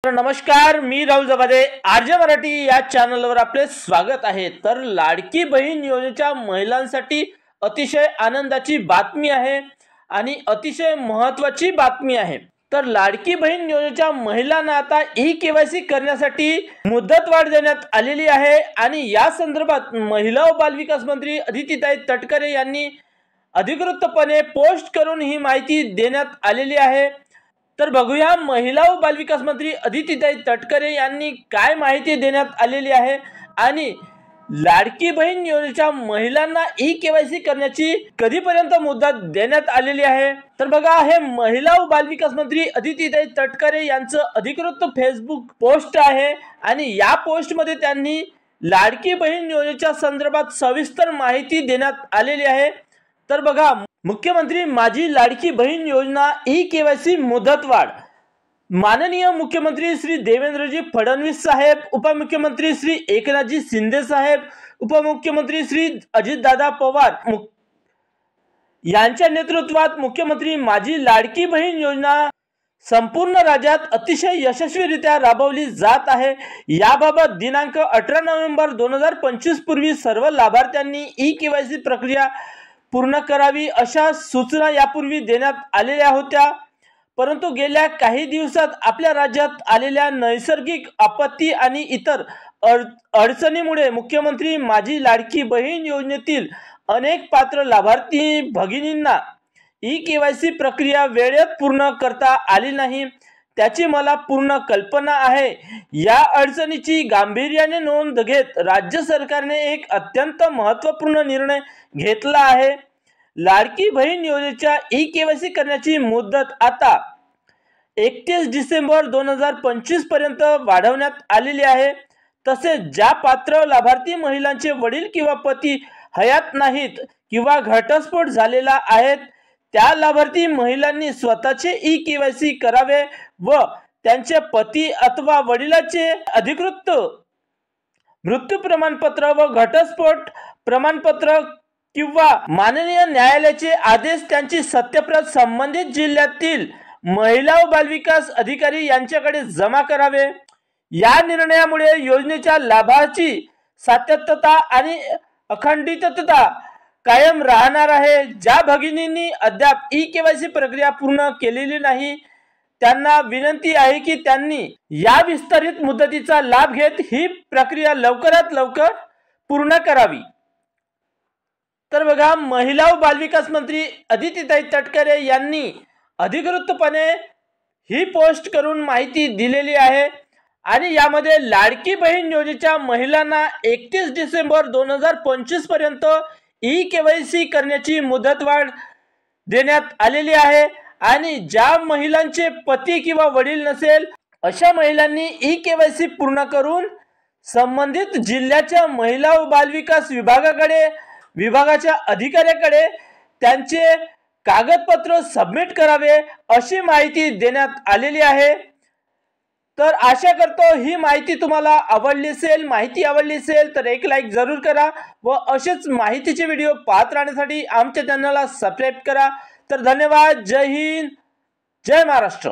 तर नमस्कार, मी राहुल जबादे आरजे मराठी या चॅनलवर आपले स्वागत आहे। तर लाडकी बहीण योजनेच्या महिलांसाठी अतिशय आनंदाची बातमी आहे आणि अतिशय महत्त्वाची बातमी आहे। तर लाडकी बहीण योजनेच्या महिलांना आता ई-केवायसी करण्यासाठी मुदतवाढ देण्यात आलेली आहे आणि या संदर्भात महिला व बालविकास मंत्री अदितीताई तटकरे यांनी अधिकृतपणे पोस्ट करून ही माहिती देण्यात आलेली आहे। तर बघूया महिला व बालविकास मंत्री अदितीताई तटकरे यांनी काय माहिती देण्यात आलेली आहे आणि लाडकी बहीण योजनेच्या महिलांना ई-केवायसी करण्याची कधीपर्यंत मुदत देण्यात आलेली आहे। तर बघा, हे महिला व बालविकास मंत्री अदितीताई तटकरे यांचं अधिकृत फेसबुक पोस्ट आहे आणि या पोस्टमध्ये त्यांनी लाडकी बहीण योजनेच्या संदर्भात सविस्तर माहिती देण्यात आलेली आहे। तर बघा, मुख्यमंत्री माझी लाडकी बहीण योजना ई-केवायसी मुदतवाढ। माननीय मुख्यमंत्री श्री देवेंद्रजी फडणवीस साहेब, उपमुख्यमंत्री श्री एकनाथजी शिंदे साहेब, उपमुख्यमंत्री श्री अजितदादा पवार यांच्या नेतृत्वात मुख्यमंत्री माझी लाडकी बहीण योजना संपूर्ण राज्यात अतिशय यशस्वीरित्या राबवली जात आहे। याबाबत दिनांक 18 नोव्हेंबर 2025 पूर्वी सर्व लाभार्थ्यांनी ई-केवायसी प्रक्रिया पूर्ण करावी अशा सूचना यापूर्वी देण्यात आलेल्या होत्या, परंतु गेल्या काही दिवसात आपल्या राज्यात आलेल्या नैसर्गिक आपत्ती आणि इतर अडचणीमुळे मुख्यमंत्री माझी लाडकी बहीण योजनेतील अनेक पात्र लाभार्थी भगिनींना ई-केवायसी प्रक्रिया वेळेत पूर्ण करता आली नाही। त्याची मला पूर्ण कल्पना आहे। या अडचणीची गांभीर्याने नोंद घेत राज्य सरकारने एक अत्यंत महत्त्वपूर्ण निर्णय घेतला आहे। लाडकी बहीण योजनेच्या ई-केवायसी करण्याची मुदत आता 31 डिसेंबर 2025 पर्यंत वाढवण्यात आलेली आहे। तसेच ज्या पात्र लाभार्थी महिलांचे वडील किंवा पती हयात नाहीत किंवा घटस्फोट झालेला आहेत, त्या लाभार्थी महिलांनी स्वतःचे ई-केवायसी करावे व त्यांचे पती अथवा वडिलांचे अधिकृत मृत्यू प्रमाणपत्र व घटस्फोट प्रमाणपत्र किंवा माननीय न्यायालयाचे आदेश त्यांची सत्यप्रत संबंधित जिल्ह्यातील महिला व बालविकास अधिकारी यांच्याकडे जमा करावे। या निर्णयामुळे योजनेच्या लाभाची सातत्यता आणि अखंडितता कायम राहणार आहे। ज्या भगिनींनी अद्याप ई-केवायसी प्रक्रिया पूर्ण केलेली नाही, त्यांना विनंती आहे की त्यांनी या विस्तारित मुदतीचा लाभ घेत ही प्रक्रिया लवकरात लवकर पूर्ण करावी। तर बघा, महिला व बालविकास मंत्री अदितीताई तटकरे यांनी अधिकृतपणे ही पोस्ट करून माहिती दिलेली आहे आणि यामध्ये लाडकी बहीण योजनेच्या महिलांना 31 डिसेंबर 2025 पर्यंत ई-केवायसी करण्याची मुदतवाढ देण्यात आलेली आहे आणि ज्या महिलांचे पती किंवा वडील नसेल अशा महिलांनी ई-केवायसी पूर्ण करून संबंधित जिल्ह्याच्या महिला व बालविकास विभागाच्या अधिकाऱ्याकडे त्यांचे कागदपत्र सबमिट करावे अशी माहिती देण्यात आलेली आहे। तर आशा करतो ही माहिती तुम्हाला आवडली असेल तर एक लाईक जरूर करा व असेच माहितीचे व्हिडिओ पाहत राहण्यासाठी आमच्या चॅनलला सबस्क्राइब करा। तर धन्यवाद। जय हिंद, जय महाराष्ट्र।